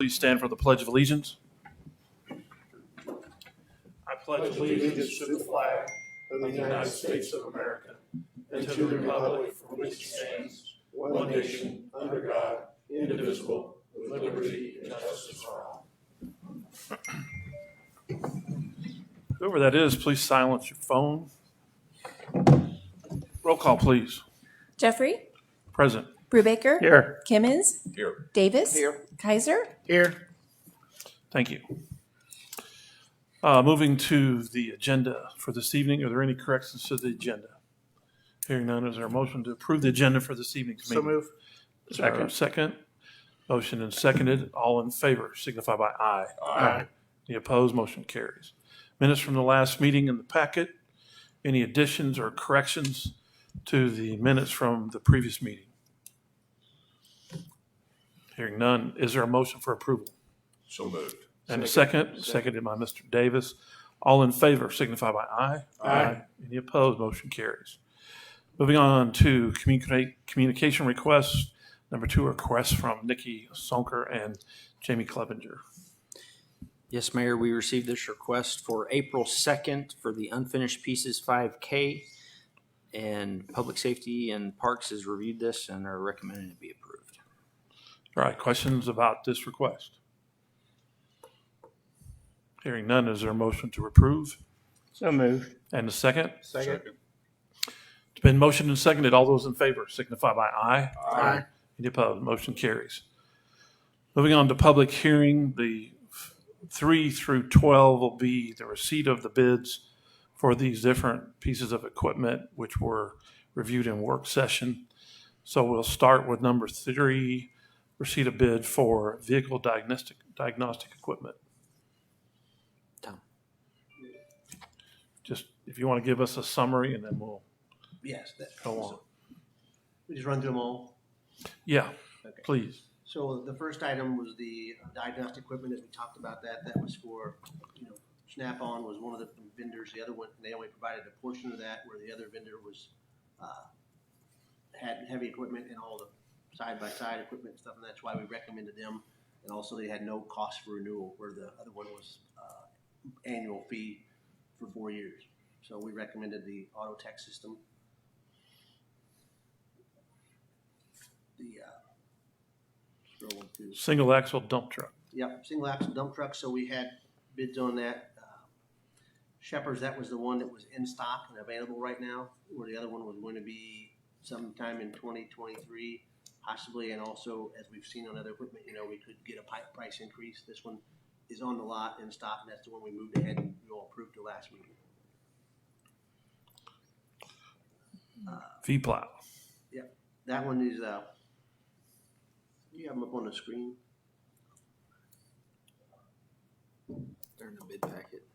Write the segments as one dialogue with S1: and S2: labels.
S1: Please stand for the Pledge of Allegiance.
S2: I pledge allegiance to the flag of the United States of America and to the republic for which it stands, one nation, under God, indivisible, with liberty and justice for all.
S1: Whoever that is, please silence your phone. Roll call, please.
S3: Jeffrey?
S1: Present.
S3: Brubaker?
S1: Here.
S3: Kimmons?
S1: Here.
S3: Davis?
S1: Here.
S3: Kaiser?
S1: Here. Thank you. Moving to the agenda for this evening. Are there any corrections to the agenda? Hearing none, is there a motion to approve the agenda for this evening's meeting?
S2: So move.
S1: Second. Motion and seconded. All in favor signify by aye.
S2: Aye.
S1: Any opposed? Motion carries. Minutes from the last meeting in the packet. Any additions or corrections to the minutes from the previous meeting? Hearing none, is there a motion for approval?
S2: So moved.
S1: And a second, seconded by Mr. Davis. All in favor signify by aye.
S2: Aye.
S1: Any opposed? Motion carries. Moving on to communication requests. Number 2, requests from Nikki Sonker and Jamie Clevenger.
S4: Yes, Mayor, we received this request for April 2nd for the Unfinished Pieces 5K. And Public Safety and Parks has reviewed this and are recommending it be approved.
S1: All right, questions about this request? Hearing none, is there a motion to approve?
S2: So moved.
S1: And a second?
S2: Second.
S1: It's been motioned and seconded. All those in favor signify by aye.
S2: Aye.
S1: Any opposed? Motion carries. Moving on to public hearing, the 3 through 12 will be the receipt of the bids for these different pieces of equipment, which were reviewed in work session. So we'll start with number 3, receipt of bid for vehicle diagnostic equipment.
S4: Tom.
S1: Just if you want to give us a summary, and then we'll
S5: Yes,
S1: go on.
S5: we just run through them all.
S1: Yeah,
S5: Okay.
S1: please.
S5: So the first item was the diagnostic equipment, as we talked about that. That was for, Snap-on was one of the vendors. The other one, they only provided a portion of that, where the other vendor was, had heavy equipment and all the side-by-side equipment and stuff, and that's why we recommended them. And also they had no cost for renewal, where the other one was annual fee for 4 years. So we recommended the Auto Tech system. The scroll to
S1: Single axle dump truck.
S5: Yep, single axle dump truck, so we had bids on that. Shepherd's, that was the one that was in stock and available right now, where the other one was going to be sometime in 2023, possibly, and also, as we've seen on other equipment, we could get a price increase. This one is on the lot in stock, and that's the one we moved ahead and we all approved the last meeting.
S1: V-plow.
S5: That one is, you have them up on the screen?
S4: They're in the bid packet.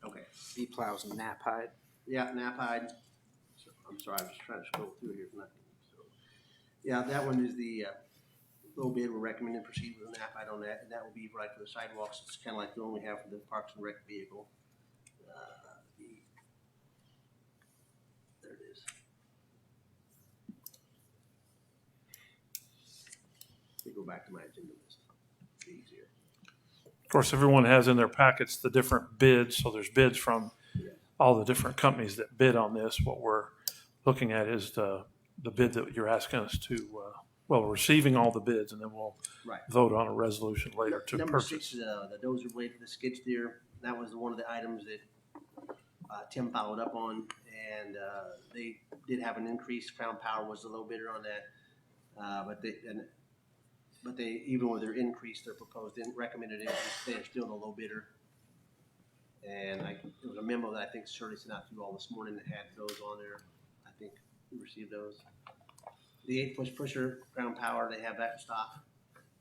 S5: Okay.
S4: V-Plow's Naphide.
S5: Yeah, Naphide. So, I'm sorry, I was trying to scroll through here. So, yeah, that one is the low bid. We're recommending proceed with Naphide on that, and that will be right for the sidewalks. It's kind of like the one we have for the Parks and Rec vehicle. There it is. Let me go back to my agenda list. It's easier.
S1: Of course, everyone has in their packets the different bids, so there's bids from all the different companies that bid on this. What we're looking at is the bid that you're asking us to, we're receiving all the bids, and then we'll
S5: Right.
S1: vote on a resolution later to
S5: Number
S1: purchase.
S5: 6, the dozer blade for the skid steer. That was one of the items that Tim followed up on, and they did have an increase. Crown Power was the low bidder on that, but they even with their increase, their proposed recommended increase, they are still the low bidder. And it was a memo that I think Shirley sent out to you all this morning that had those on there. I think we received those. The 8-foot pusher, Crown Power, they have that in stock.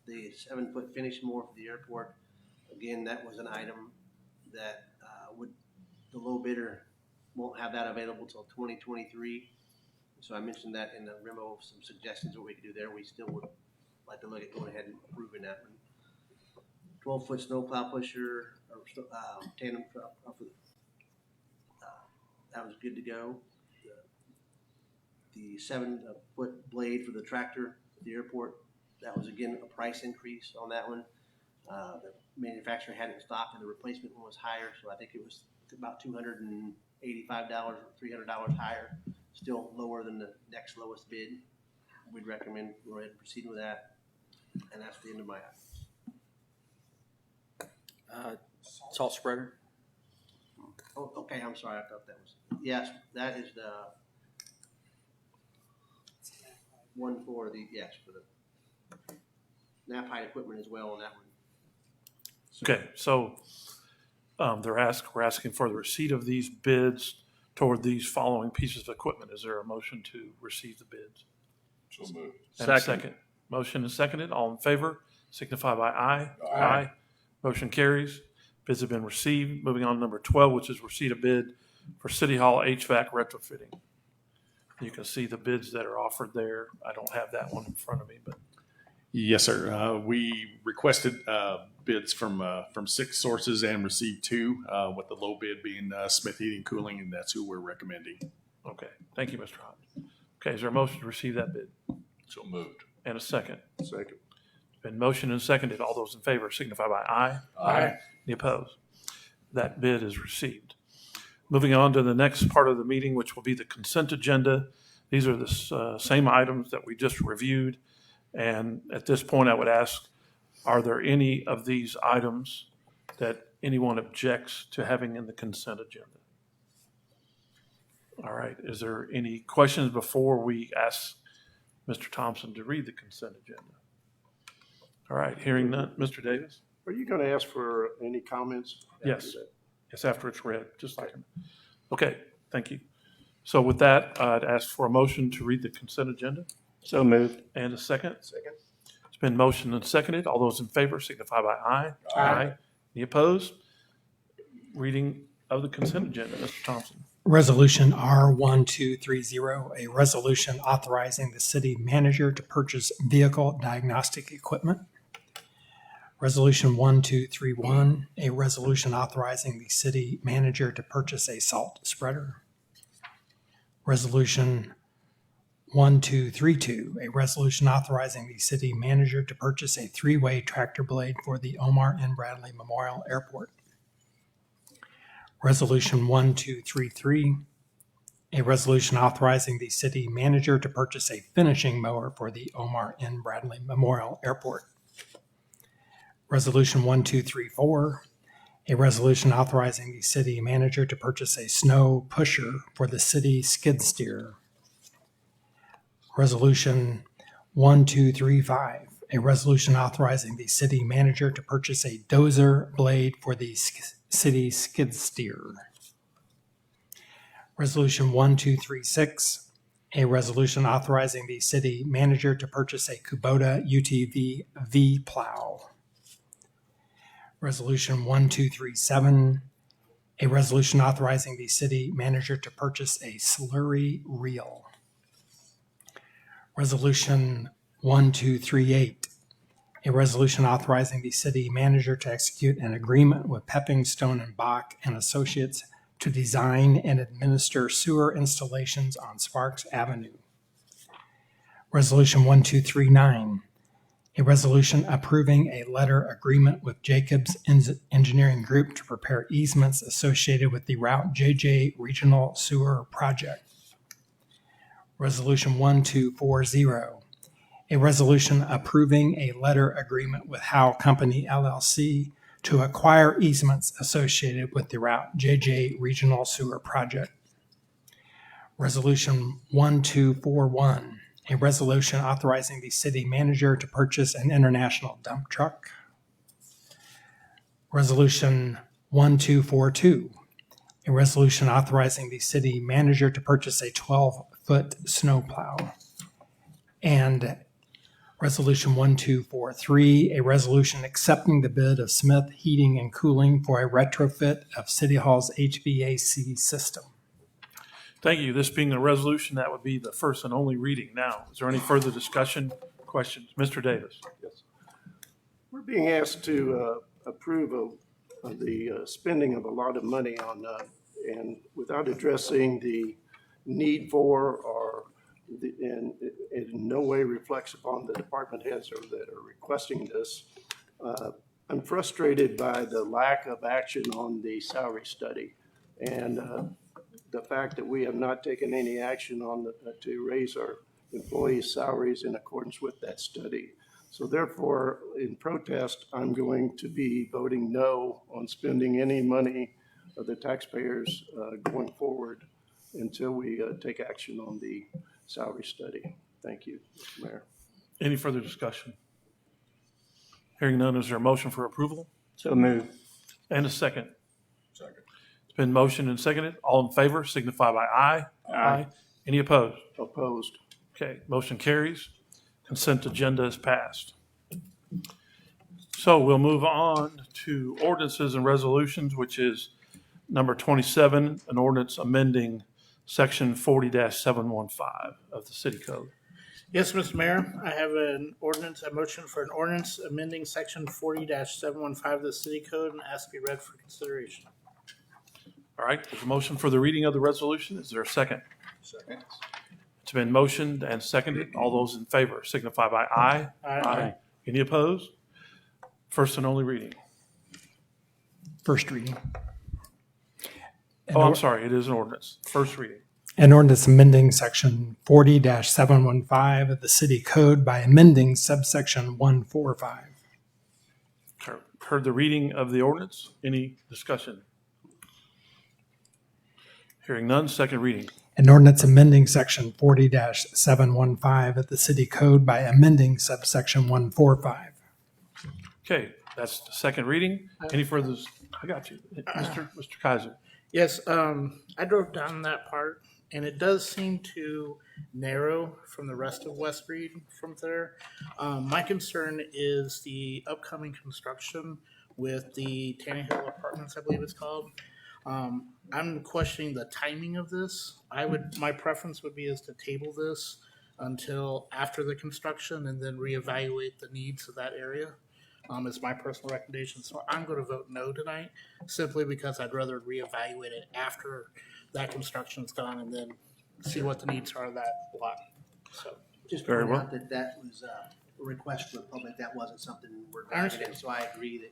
S5: The 7-foot finish more for the airport. Again, that was an item that the low bidder won't have that available till 2023. So I mentioned that in the memo, some suggestions what we could do there. We still would like to look at going ahead and approving that one. 12-foot snowplow pusher or tandem truck. That was good to go. the 7-foot blade for the tractor at the airport. That was again a price increase on that one. The manufacturer had it in stock and the replacement one was higher, so I think it was about $285 or $300 higher. Still lower than the next lowest bid. We'd recommend go ahead and proceed with that. And that's the end of my items.
S4: Salt spreader.
S5: Oh, okay, I'm sorry, I thought that was, yes, that is the one for the, yes, for the Knapheide equipment as well on that one.
S1: Okay, so we're asking for the receipt of these bids toward these following pieces of equipment. Is there a motion to receive the bids?
S2: So moved.
S1: And a second. Motion is seconded. All in favor, signify by aye.
S2: Aye.
S1: Motion carries. Bids have been received. Moving on to number 12, which is receipt of bid for City Hall HVAC retrofitting. You can see the bids that are offered there. I don't have that one in front of me, but
S3: Yes, sir. We requested bids from 6 sources and received 2, with the low bid being Smith Heating Cooling, and that's who we're recommending.
S1: okay. Thank you, Mr. Hodge. Okay, is there a motion to receive that bid?
S2: So moved.
S1: And a second.
S2: Second.
S1: Been motioned and seconded. All those in favor signify by aye. Any opposed? That bid is received. Moving on to the next part of the meeting, which will be the consent agenda. These are the same items that we just reviewed. And at this point, I would ask, are there any of these items that anyone objects to having in the consent agenda? All right. Is there any questions before we ask Mr. Thompson to read the consent agenda? All right. Hearing none. Mr. Davis?
S2: Are you going to ask for any comments?
S1: Yes.
S2: after that?
S1: Yes, after it's read, just like. Okay, thank you. So with that, I'd ask for a motion to read the consent agenda.
S6: So moved.
S1: And a second.
S2: Second.
S1: It's been motioned and seconded. All those in favor signify by aye. Aye. Any opposed? Reading of the consent agenda, Mr. Thompson.
S6: Resolution R1230, a resolution authorizing the city manager to purchase vehicle diagnostic equipment. Resolution 1231, a resolution authorizing the city manager to purchase a salt spreader. Resolution 1232, a resolution authorizing the city manager to purchase a 3-way tractor blade for the Omar N. Bradley Memorial Airport. Resolution 1233, a resolution authorizing the city manager to purchase a finishing mower for the Omar N. Bradley Memorial Airport. Resolution 1234, a resolution authorizing the city manager to purchase a snow pusher for the city skid steer. Resolution 1235, a resolution authorizing the city manager to purchase a dozer blade for the city skid steer. Resolution 1236, a resolution authorizing the city manager to purchase a Kubota UTV V plow. Resolution 1237, a resolution authorizing the city manager to purchase a slurry reel. Resolution 1238, a resolution authorizing the city manager to execute an agreement with Pepping, Stone and Bach and Associates to design and administer sewer installations on Sparks Avenue. Resolution 1239, a resolution approving a letter agreement with Jacobs Engineering Group to prepare easements associated with the Route JJ Regional Sewer Project. Resolution 1240, a resolution approving a letter agreement with Howe Company LLC to acquire easements associated with the Route JJ Regional Sewer Project. Resolution 1241, a resolution authorizing the city manager to purchase an international dump truck. Resolution 1242, a resolution authorizing the city manager to purchase a 12-foot snowplow. And Resolution 1243, a resolution accepting the bid of Smith Heating and Cooling for a retrofit of City Hall's HVAC system.
S1: Thank you. This being a resolution, that would be the first and only reading now. Is there any further discussion, questions? Mr. Davis?
S2: Yes. We're being asked to approve of the spending of a lot of money on, and without addressing the need for or and it in no way reflects upon the department heads that are requesting this. I'm frustrated by the lack of action on the salary study and the fact that we have not taken any action on to raise our employees' salaries in accordance with that study. So therefore, in protest, I'm going to be voting no on spending any money of the taxpayers going forward until we take action on the salary study. Thank you, Mr. Mayor.
S1: Any further discussion? Hearing none, is there a motion for approval?
S7: So moved.
S1: And a second?
S3: Second.
S1: It's been motioned and seconded. All in favor signify by aye.
S7: Aye.
S1: Any opposed?
S2: Opposed.
S1: Okay, motion carries. Consent agenda is passed. So we'll move on to ordinances and resolutions, which is number 27, an ordinance amending section 40-715 of the city code.
S8: Yes, Mr. Mayor, I have a motion for an ordinance amending section 40-715 of the city code and ask to be read for consideration.
S1: All right, there's a motion for the reading of the resolution. Is there a second?
S3: Second.
S1: It's been motioned and seconded. All those in favor signify by aye.
S8: Aye.
S1: Any opposed? First and only reading.
S6: First reading.
S1: Oh, I'm sorry, it is an ordinance. First reading.
S6: An ordinance amending section 40-715 of the city code by amending subsection 145.
S1: Heard the reading of the ordinance. Any discussion? Hearing none, second reading.
S6: An ordinance amending section 40-715 of the city code by amending subsection 145.
S1: Okay, that's the second reading. Any further? I got you. Mr. Kaiser.
S8: Yes, I drove down that part and it does seem to narrow from the rest of West Reed from there. My concern is the upcoming construction with the Tannehill Apartments, I believe it's called. I'm questioning the timing of this. My preference would be is to table this until after the construction and then reevaluate the needs of that area. Is my personal recommendation. So I'm going to vote no tonight simply because I'd rather reevaluate it after that construction's done and then see what the needs are of that lot. So
S5: Just
S1: Very
S5: point
S1: well.
S5: out that was a request from the public. That wasn't something we're
S8: I
S5: driving in.
S8: understand.
S5: So I agree that,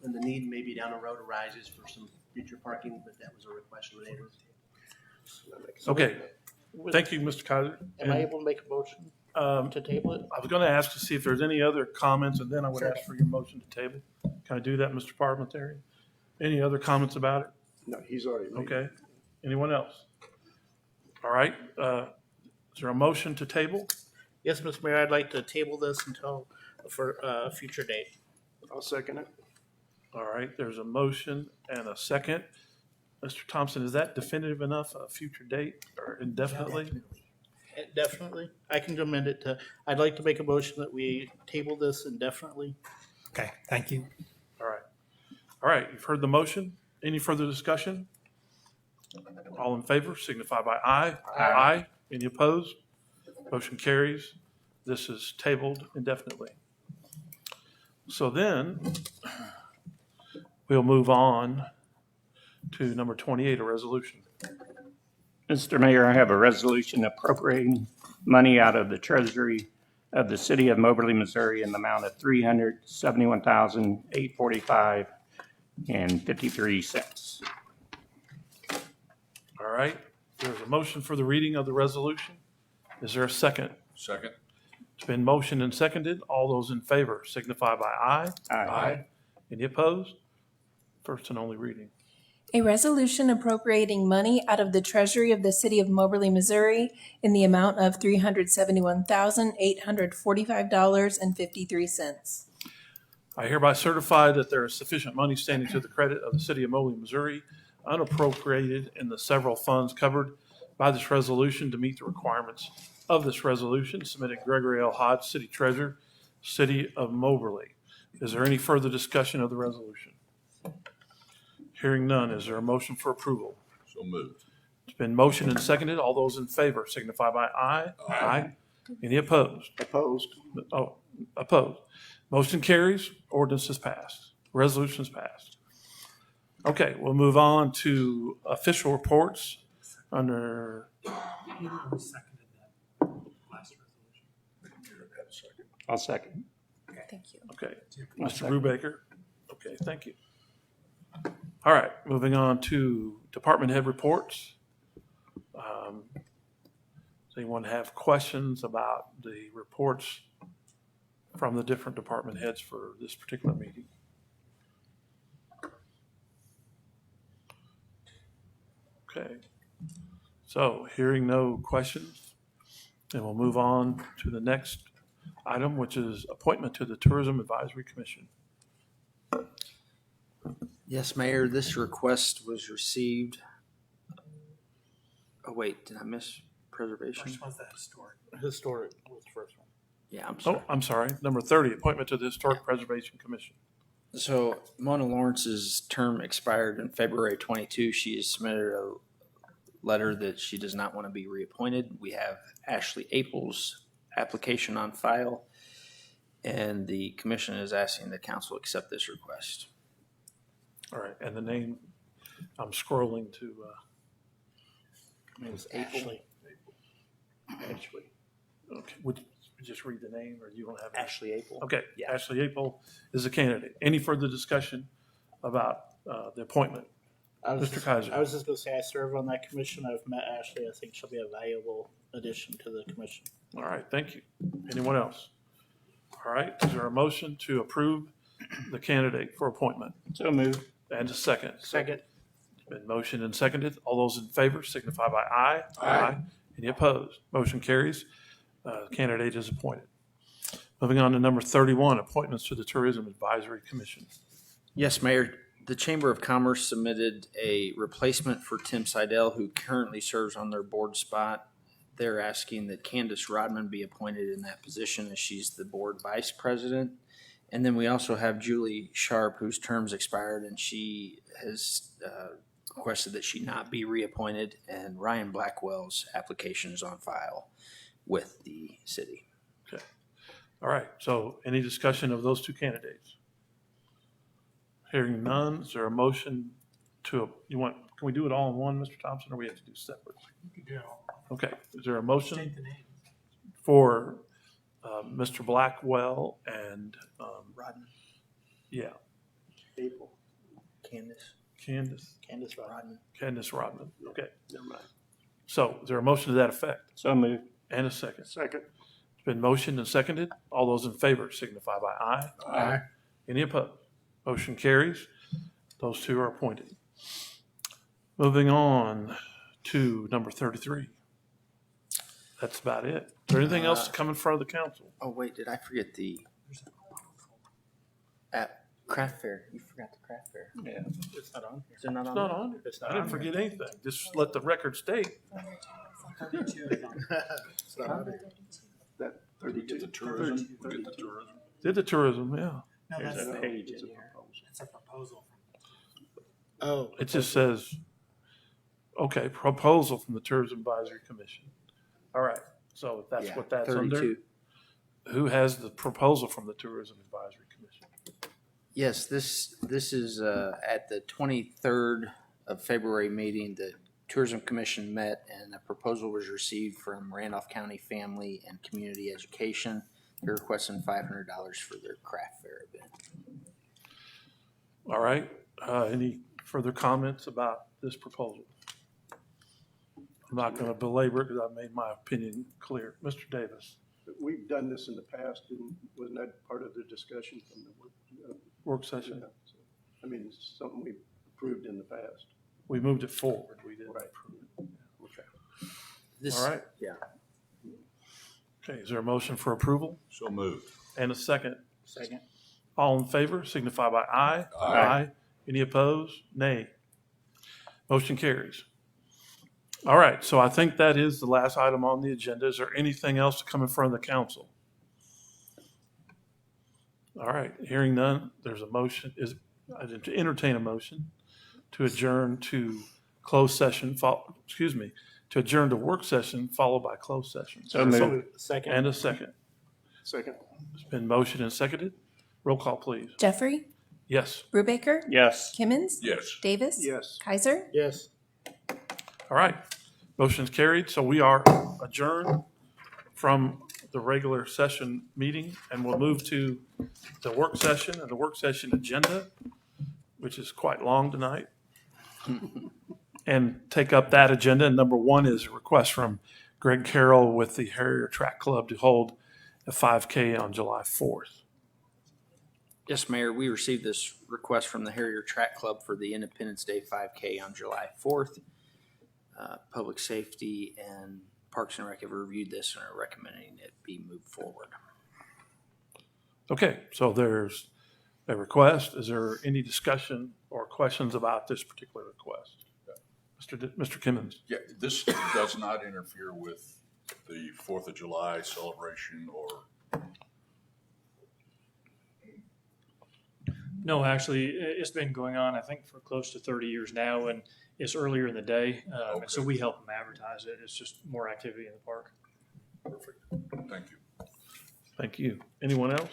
S5: when the need maybe down the road arises for some future parking, but that was a request from the neighbors.
S1: Okay, thank you, Mr. Kaiser.
S8: am I able to make a motion to table it?
S1: I was going to ask to see if there's any other comments, and then I would ask for your motion to table. Can I do that, Mr. Parliamentarian? Any other comments about it?
S2: No, he's already made it.
S1: Okay. Anyone else? All right. Is there a motion to table?
S8: Yes, Mr. Mayor, I'd like to table this for a future date.
S2: I'll second it.
S1: All right, there's a motion and a second. Mr. Thompson, is that definitive enough, a future date or indefinitely?
S8: Definitely. I can amend it I'd like to make a motion that we table this indefinitely.
S6: Okay, thank you.
S1: All right. All right, you've heard the motion. Any further discussion? All in favor signify by aye. Aye. Any opposed? Motion carries. This is tabled indefinitely. So then we'll move on to number 28, a resolution.
S7: Mr. Mayor, I have a resolution appropriating money out of the treasury of the city of Moberly, Missouri in the amount of $371,845.53.
S1: All right, there's a motion for the reading of the resolution. Is there a second?
S3: Second.
S1: It's been motioned and seconded. All those in favor signify by aye.
S7: Aye.
S1: Any opposed? First and only reading.
S9: A resolution appropriating money out of the treasury of the city of Moberly, Missouri in the amount of $371,845.53.
S1: I hereby certify that there is sufficient money standing to the credit of the city of Moberly, Missouri, unappropriated in the several funds covered by this resolution to meet the requirements of this resolution. Submitted Gregory L. Hodge, City Treasurer, City of Moberly. Is there any further discussion of the resolution? Hearing none, is there a motion for approval?
S3: So moved.
S1: It's been motioned and seconded. All those in favor signify by aye. Aye. Any opposed?
S2: Opposed.
S1: Oh, opposed. Motion carries. Ordinance is passed. Resolution is passed. Okay, we'll move on to official reports under,
S7: I'll second.
S9: Thank you.
S1: Okay. Mr. Brubaker? Okay, thank you. All right, moving on to department head reports. Does anyone have questions about the reports from the different department heads for this particular meeting? Okay, so hearing no questions, then we'll move on to the next item, which is appointment to the Tourism Advisory Commission.
S4: Yes, Mayor, this request was received. Oh, wait, did I miss preservation?
S6: First one's the historic.
S8: Historic was the first one.
S4: Yeah, I'm sorry.
S1: Oh, I'm sorry, number 30, appointment to the Historic Preservation Commission.
S4: So Mona Lawrence's term expired in February 22. She has submitted a letter that she does not want to be reappointed. We have Ashley April's application on file, and the commission is asking the council accept this request.
S1: All right, and the name, I'm scrolling to,
S8: It was Ashley.
S1: Ashley. Okay, would you just read the name, or you don't have? it?
S4: Ashley April.
S1: Okay,
S4: Yeah.
S1: Ashley Apel is a candidate. Any further discussion about the appointment? Mr. Kaiser.
S8: I was just gonna say, I serve on that commission. I've met Ashley. I think she'll be a valuable addition to the commission.
S1: All right, thank you. Anyone else? All right, is there a motion to approve the candidate for appointment?
S7: So moved.
S1: And a second.
S8: Second.
S1: Been motioned and seconded. All those in favor signify by aye.
S2: Aye.
S1: Any opposed? Motion carries. Candidate is appointed. Moving on to number 31, appointments to the Tourism Advisory Commission.
S4: Yes, Mayor. The Chamber of Commerce submitted a replacement for Tim Seidel, who currently serves on their board spot. They're asking that Candace Rodman be appointed in that position as she's the board vice president. And then we also have Julie Sharp, whose term's expired, and she has requested that she not be reappointed. And Ryan Blackwell's application is on file with the city.
S1: All right, so any discussion of those two candidates? Hearing none, is there a motion to, can we do it all in one, Mr. Thompson, or we have to do separate?
S6: You can do it all.
S1: Okay, is there a motion
S6: State the name.
S1: for Mr. Blackwell and,
S4: Rodman.
S1: yeah,
S8: April.
S4: Candace.
S8: Rodman.
S1: Candace Rodman? Okay,
S5: Never mind.
S1: so is there a motion to that effect?
S7: So moved.
S1: And a second?
S2: Second.
S1: It's been motioned and seconded. All those in favor signify by aye.
S2: Aye.
S1: Any opposed? Motion carries. Those two are appointed. Moving on to number 33. That's about it. Is there anything else to come in front of the council?
S4: Oh, wait, did I forget the craft fair? You forgot the craft fair.
S1: Yeah,
S8: It's not on here.
S4: Is it not
S1: it's
S4: on
S1: not
S4: there?
S1: on it.
S8: It's
S1: I
S8: not
S1: didn't
S8: on
S1: forget anything. Just let the record state.
S8: It's not on here.
S2: That 32. The tourism. Look at the tourism.
S1: Did the tourism, yeah.
S6: No,
S7: There's
S6: that's,
S7: a page in
S2: It's a
S7: here.
S2: proposal.
S6: it's a proposal.
S8: Oh.
S1: It just says, okay, proposal from the Tourism Advisory Commission. All right, so if that's
S4: Yeah,
S1: what that's under,
S4: 32.
S1: who has the proposal from the Tourism Advisory Commission?
S4: Yes, this is at the 23rd of February meeting, the Tourism Commission met and a proposal was received from Randolph County Family and Community Education. They're requesting $500 for their craft fair event.
S1: All right, any further comments about this proposal? I'm not going to belabor it because I've made my opinion clear. Mr. Davis,
S2: We've done this in the past, and wasn't that part of the discussion from the work?
S1: work session,
S2: Yeah, so, I mean, it's something we approved in the past.
S1: we moved it forward. We didn't
S2: Right.
S1: approve it. Okay.
S4: This,
S1: All right.
S4: Yeah.
S1: Okay, is there a motion for approval
S2: So moved.
S1: and a second?
S8: Second.
S1: All in favor signify by aye.
S2: Aye.
S1: Any opposed? Nay. Motion carries. All right, so I think that is the last item on the agenda. Is there anything else to come in front of the council? All right, hearing none, there's a motion, to entertain a motion to adjourn to closed session, to adjourn to work session followed by closed session.
S7: So moved.
S8: Second.
S1: And a second.
S2: Second.
S1: It's been motioned and seconded. Roll call, please.
S9: Jeffrey,
S1: Yes.
S9: Brubaker,
S7: Yes.
S9: Kimmons,
S2: Yes.
S9: Davis,
S2: Yes.
S9: Kaiser.
S8: Yes.
S1: All right, motion's carried, so we are adjourned from the the regular session meeting, and we'll move to the work session and the work session agenda, which is quite long tonight. And take up that agenda. And number one is a request from Greg Carroll with the Harrier Track Club to hold a 5K on July 4th.
S4: Yes, Mayor, we received this request from the Harrier Track Club for the Independence Day 5K on July 4th. Public Safety and Parks and Rec have reviewed this and are recommending it be moved forward.
S1: Okay, so there's a request. Is there any discussion or questions about this particular request? Mr. Kimmons?
S10: Yeah, this does not interfere with the 4th of July celebration or,
S11: No, actually, it's been going on, I think, for close to 30 years now, and it's earlier in the day. And so we help them advertise it. It's just more activity in the park.
S10: perfect, thank you.
S1: Thank you. Anyone else?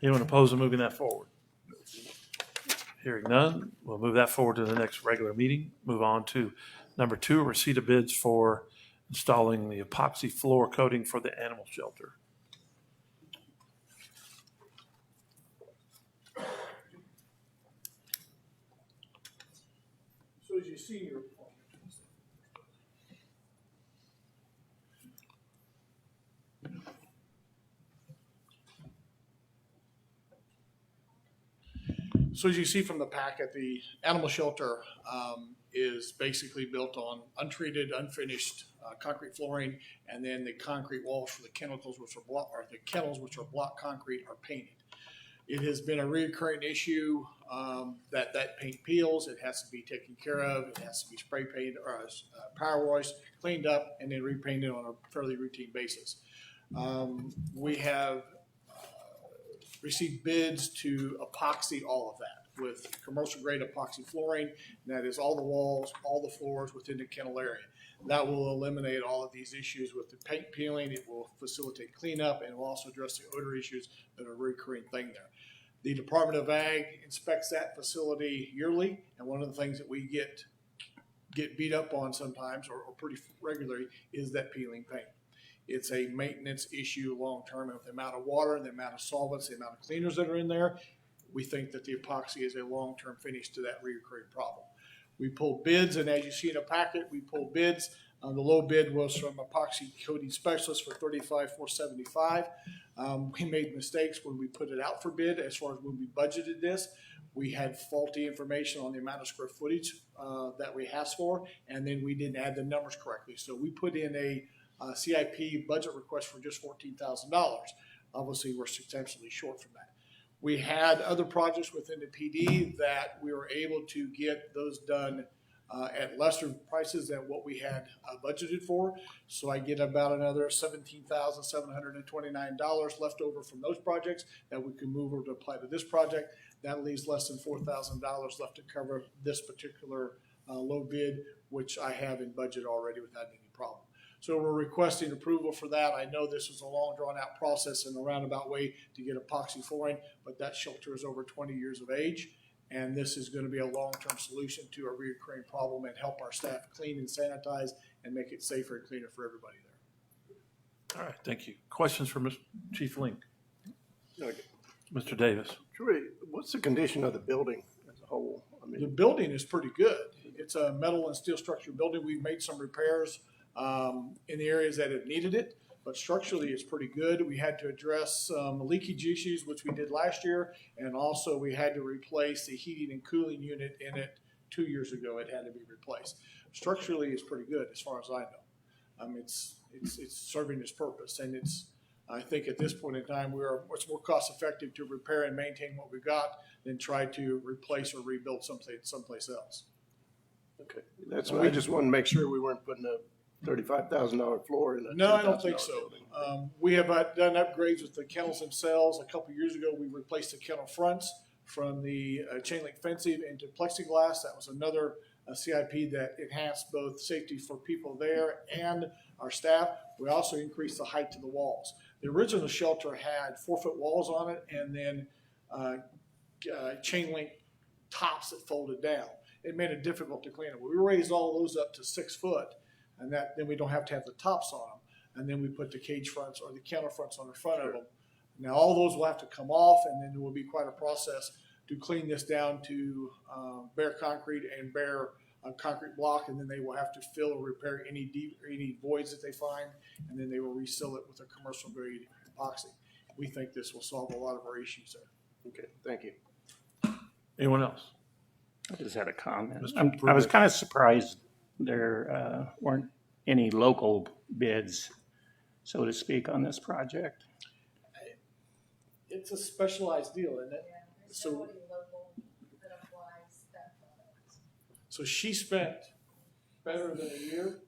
S1: Anyone opposed to moving that forward? Hearing none, we'll move that forward to the next regular meeting. Move on to number two, receipt of bids for installing the epoxy floor coating for the animal shelter.
S8: So as you see in your So as you see from the packet, the animal shelter is basically built on untreated, unfinished concrete flooring, and then the concrete walls for the kennels, which are block concrete, are painted. It has been a recurring issue that paint peels. It has to be taken care of. It has to be spray painted or power washed, cleaned up, and then repainted on a fairly routine basis. We have received bids to epoxy all of that with commercial grade epoxy flooring. That is all the walls, all the floors within the kennel area. That will eliminate all of these issues with the paint peeling. It will facilitate cleanup, and it will also address the odor issues that are a recurring thing there. The Department of Ag inspects that facility yearly, and one of the things that we get beat up on sometimes, or pretty regularly, is that peeling paint. It's a maintenance issue long-term, and with the amount of water, the amount of solvents, the amount of cleaners that are in there, we think that the epoxy is a long-term finish to that recurring problem. We pulled bids, and as you see in a packet, we pulled bids. The low bid was from Epoxy Coating Specialist for $35,475. We made mistakes when we put it out for bid as far as when we budgeted this. We had faulty information on the amount of square footage that we asked for, and then we didn't add the numbers correctly. So we put in a CIP budget request for just $14,000. Obviously, we're substantially short from that. We had other projects within the PD that we were able to get those done at lesser prices than what we had budgeted for. So I get about another $17,729 left over from those projects that we can move over to apply to this project. That leaves less than $4,000 left to cover this particular low bid, which I have in budget already without any problem. So we're requesting approval for that. I know this is a long drawn out process and a roundabout way to get epoxy flooring, but that shelter is over 20 years of age. And this is going to be a long-term solution to a recurring problem and help our staff clean and sanitize and make it safer and cleaner for everybody there.
S1: All right, thank you. Questions for Chief Link?
S2: Okay.
S1: Mr. Davis?
S2: Troy, what's the condition of the building as a whole? I
S8: The
S2: mean,
S8: building is pretty good. It's a metal and steel structured building. We've made some repairs in the areas that have needed it, but structurally it's pretty good. We had to address some leakage issues, which we did last year, and also we had to replace the heating and cooling unit in it 2 years ago. It had to be replaced. Structurally, it's pretty good as far as I know. It's serving its purpose, and I think at this point in time it's more cost effective to repair and maintain what we've got than try to replace or rebuild someplace else.
S2: okay, that's why I just wanted to make sure we weren't putting a $35,000 floor in a
S8: No, I don't
S2: $10,000
S8: think so.
S2: building.
S8: We have done upgrades with the kennels themselves. A couple years ago, we replaced the kennel fronts from the chain link fencing into plexiglass. That was another CIP that enhanced both safety for people there and our staff. We also increased the height of the walls. The original shelter had 4-foot walls on it and then chain link tops that folded down. It made it difficult to clean it. We raised all those up to 6 foot. And then we don't have to have the tops on them.
S2: and then we put the cage fronts or the counter fronts on the front of them. Now, all those will have to come off, and then there will be quite a process to clean this down to bare concrete and bare concrete block, and then they will have to fill or repair any voids that they find, and then they will reseal it with a commercial grade epoxy. We think this will solve a lot of our issues there.
S5: Okay, thank you.
S1: Anyone else?
S7: I just had a comment.
S1: Mr.
S7: I was
S1: Brubeck.
S7: kind of surprised there weren't any local bids, so to speak, on this project.
S2: It's a specialized deal, isn't it? So she spent better than a year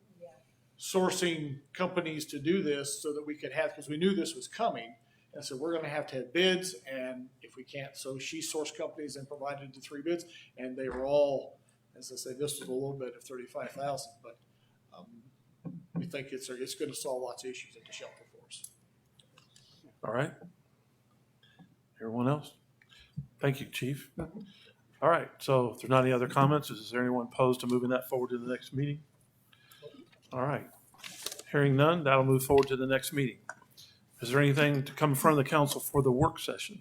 S2: sourcing companies to do this so that we could have, because we knew this was coming. And so we're going to have bids, and if we can't, so she sourced companies and provided the 3 bids, and they were all, as I say, this was a little bit of 35,000, but we think it's going to solve lots of issues at the shelter for us.
S1: All right. Everyone else? Thank you, Chief. All right, so if there's not any other comments, is there anyone opposed to moving that forward to the next meeting? All right. Hearing none, that'll move forward to the next meeting. Is there anything to come in front of the council for the work session?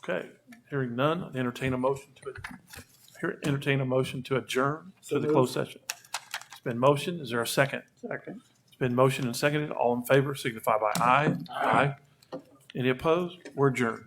S1: Okay, hearing none, I'd entertain a motion to adjourn to the closed session. It's been motioned. Is there a second?
S7: Second.
S1: It's been motioned and seconded. All in favor signify by aye. Aye. Any opposed? We're adjourned.